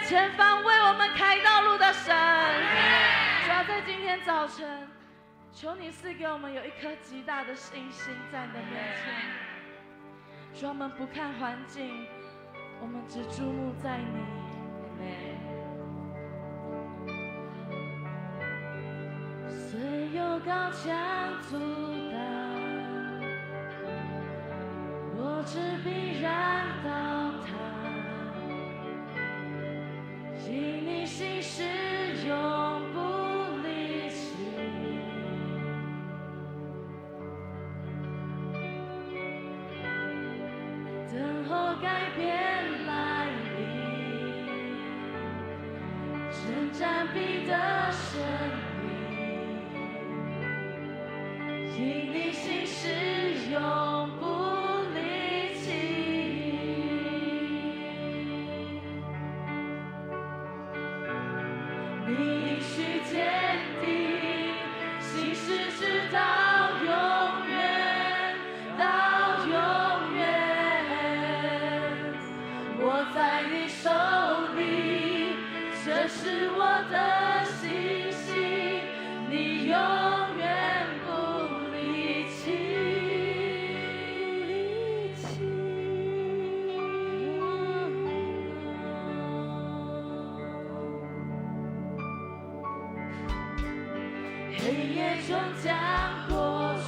前方为我们开道路的神，主要在今天早晨，求你赐给我们有一颗极大的信心在你的面前。主，我们不看环境，我们只注目在你。虽有高墙阻挡，我只必然倒塌。因你心事永不离弃，等候改变来临，征战必得胜利。因你心事永不离弃。你应许坚定，信誓直到永远，到永远。握在你手里，这是我的信心，你永远不离弃。黑夜终将过去，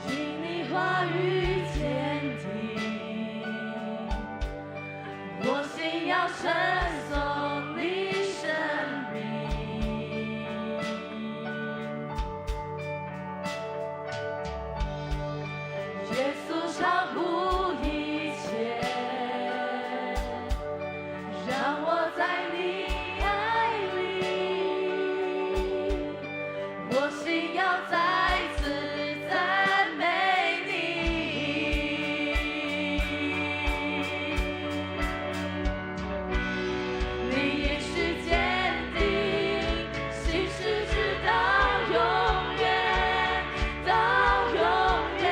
因你话语坚定，我心要称颂你生命。耶稣超乎一切，让我在你再次赞美你，你应许坚定，信誓直到永远，到永远。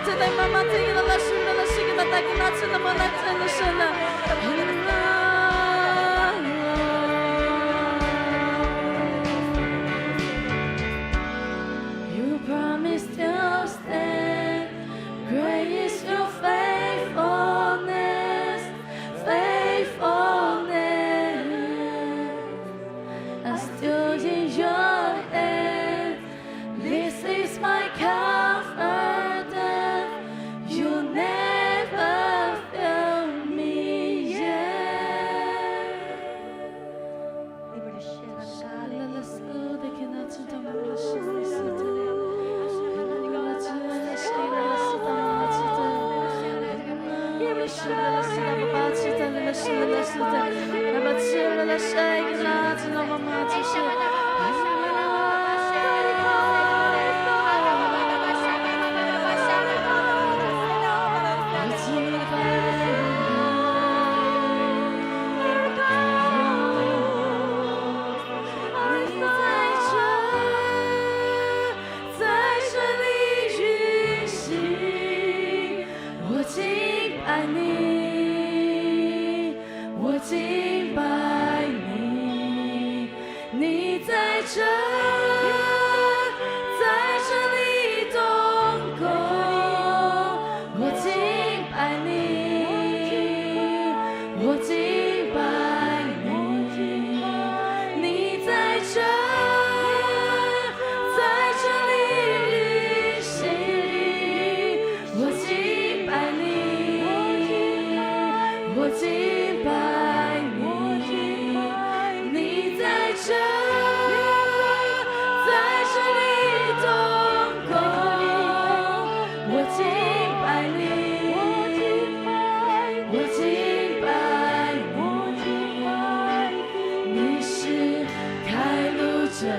真的妈妈听了了，是了，是给他带给他吃的吗？那真的是的。You promised to stand, great is your faithfulness, faithfulness. I stood in your hand. This is my comfort. You never fail me yet.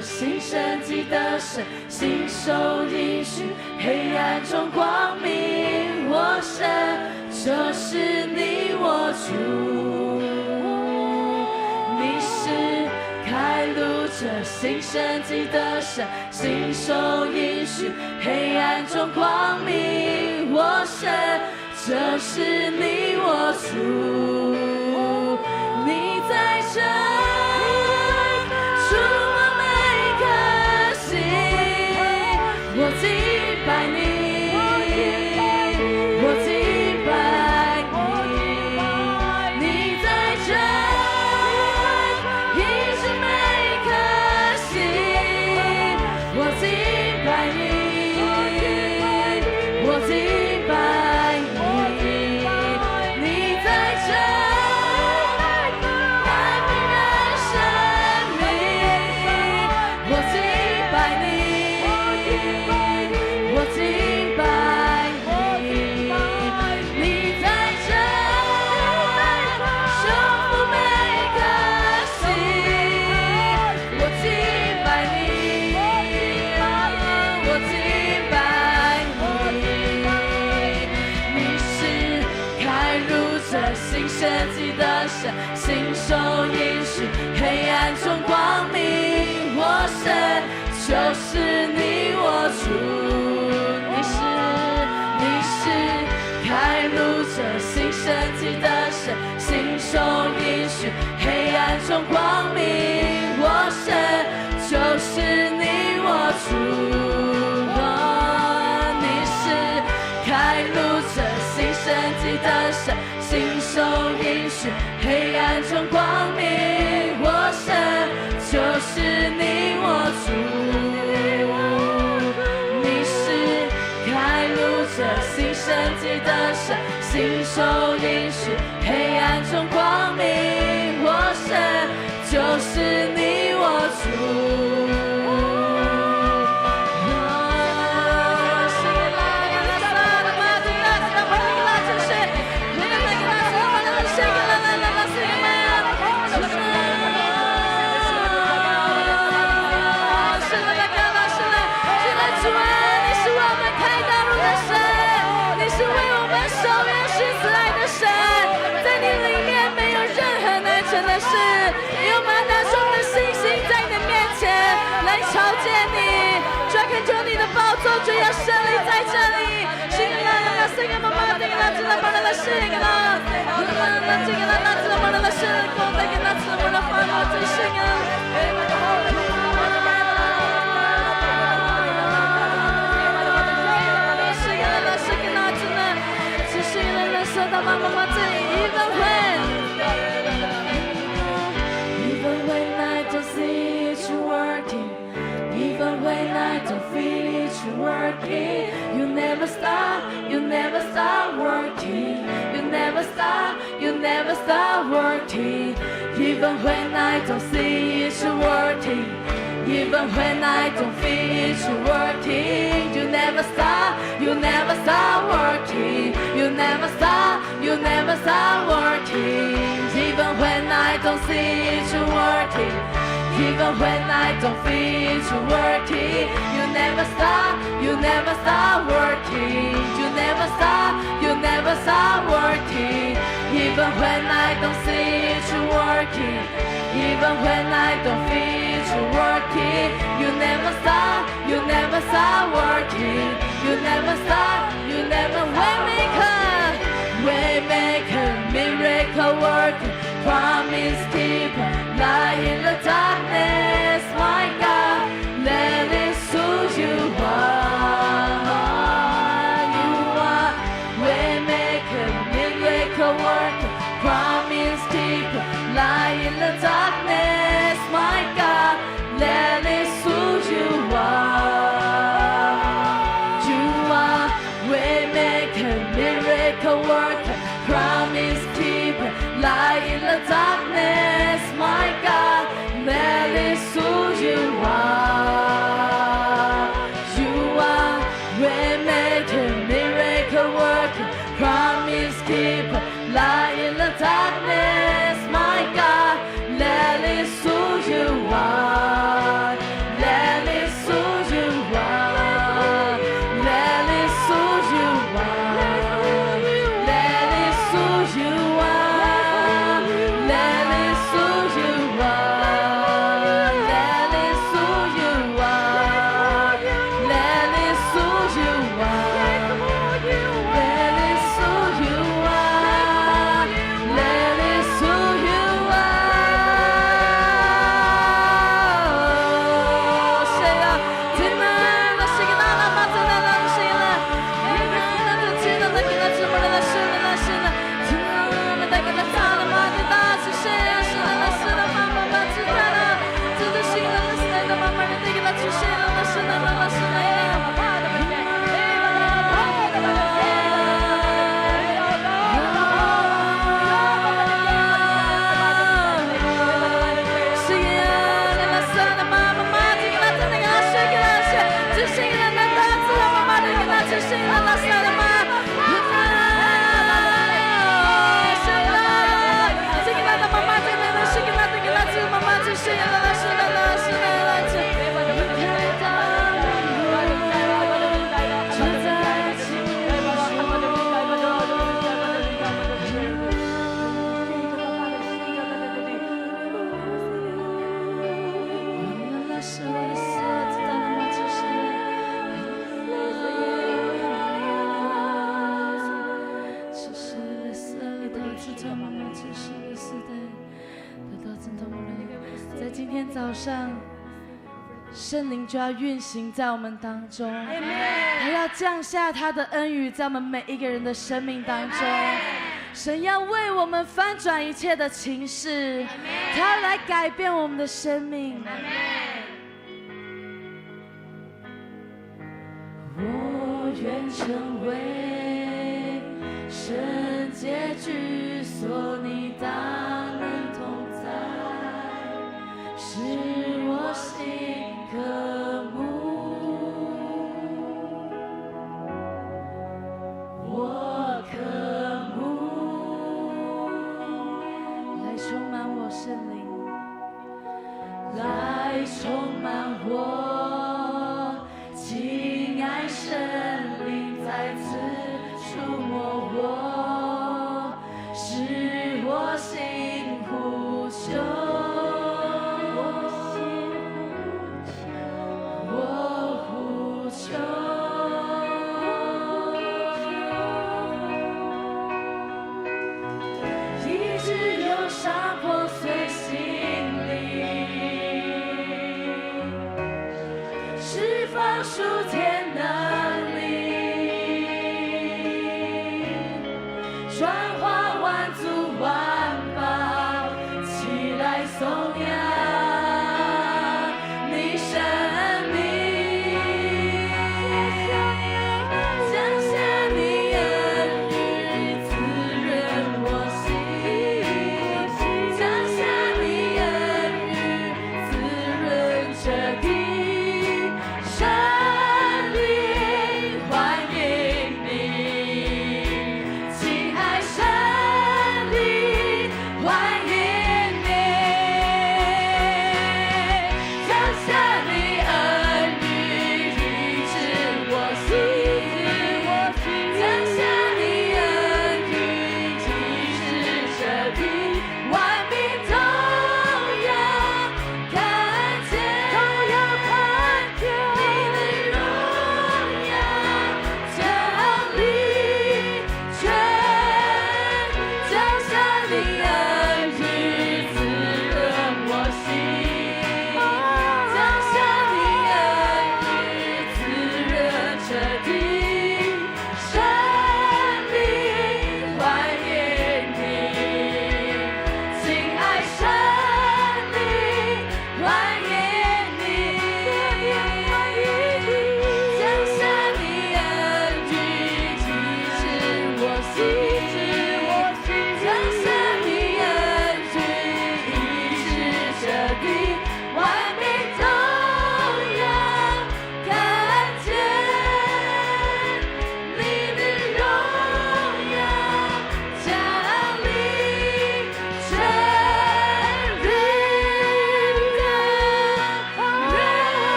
新生机的神，信守应许，黑暗中光明我神，就是你我主。你是开路者，新生机的神，信守应许，黑暗中光明我神，就是你我主。你在这。我敬拜你，我敬拜你，你在这，医治每颗心。我敬拜你，我敬拜你，你在这，改变人生命。我敬拜你。我敬拜你，你在这修复每颗心。我敬拜你，我敬拜你，你是开路者，新生机的神，信守应许，黑暗中光明我神，就是你我主。开路者，新生机的神，信守应许，黑暗中光明我神，就是你我主。你是开路者，新生机的神，信守应许，黑暗中光明我神，就是你我主。新生机的神，信守应许，黑暗中光明我神，就是你我主。求你的宝座主要胜利在这里。是啦啦啦，是个妈妈的啦，知道吗？啦是个啦，这个啦，知道吗？啦是个那个啦，知道吗？啦发了最是个。Even when I don't see it working, even when I don't feel it working, you never stop working, you never stop working. Even when I don't see it working, even when I don't feel it working, you never stop working, you never stop working. Even when I don't see it working, even when I don't feel it working, you never stop working, you never stop working. Even when I don't see it working, even when I don't feel it working, you never stop working, you never waymaker, miracle worker, promise keeper, light in the darkness, my God, let it suit you are. You are waymaker, miracle worker, promise keeper, light in the darkness, my God, let it suit you are. You are waymaker, miracle worker, promise keeper, light in the darkness, my God, let it suit you are. You are waymaker, miracle worker, promise keeper, light in the darkness, my God, let it suit you are. Let it suit you are. Let it suit you are. Let it suit you are. Let it suit you are. Let it suit you are. Let it suit you are. Let it suit you are. Let it suit you are. Say it. Tonight, let's sing it out loud. Tonight, let's sing it out. Tonight, let's sing it out.在今天早上，圣灵就要运行在我们当中，他要降下他的恩雨在我们每一个人的生命当中。神要为我们翻转一切的情势，他要来改变我们的生命。我愿成为圣洁居所，你大能同在，使我心渴慕，我渴慕，来充满我圣灵，来充满我，亲爱圣灵再次触摸我，使我心呼求。我呼求。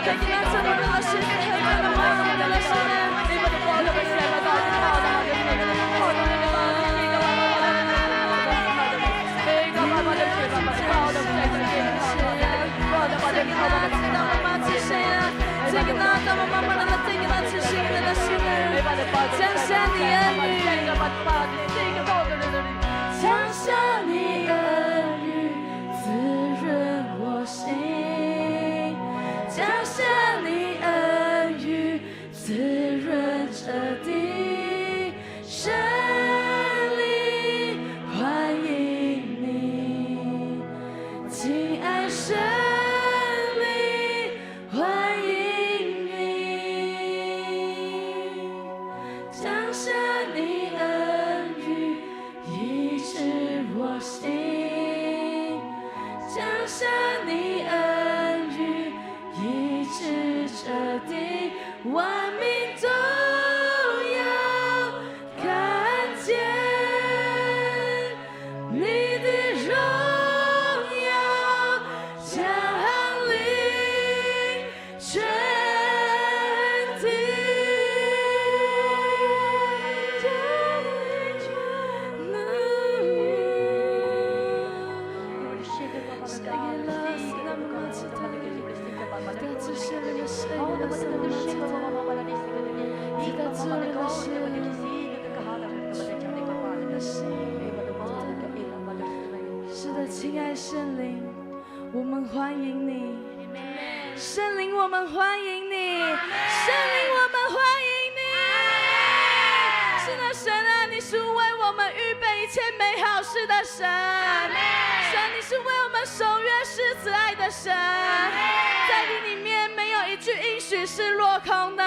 降下你恩雨，滋润我心。降下你恩雨，滋润这地。神灵欢迎你，亲爱神灵欢迎你。降下你恩雨，医治我心。降下你恩雨，医治这地，万民都要看见你的荣耀降临全地。是的，亲爱圣灵，我们欢迎你。圣灵，我们欢迎你。圣灵，我们欢迎你。是的，神啊，你是为我们预备一切美好事的神。神，你是为我们守约施慈爱的神。在你里面没有一句应许是落空的。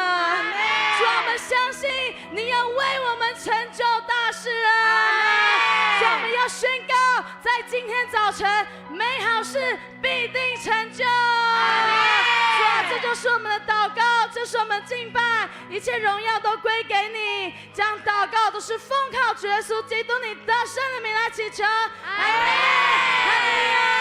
主，我们相信你要为我们成就大事啊！主，我们要宣告，在今天早晨，美好事必定成就。主啊，这就是我们的祷告，这是我们敬拜，一切荣耀都归给你。将祷告都是奉靠主耶稣基督你得胜的名来祈求。阿门。哈利路亚。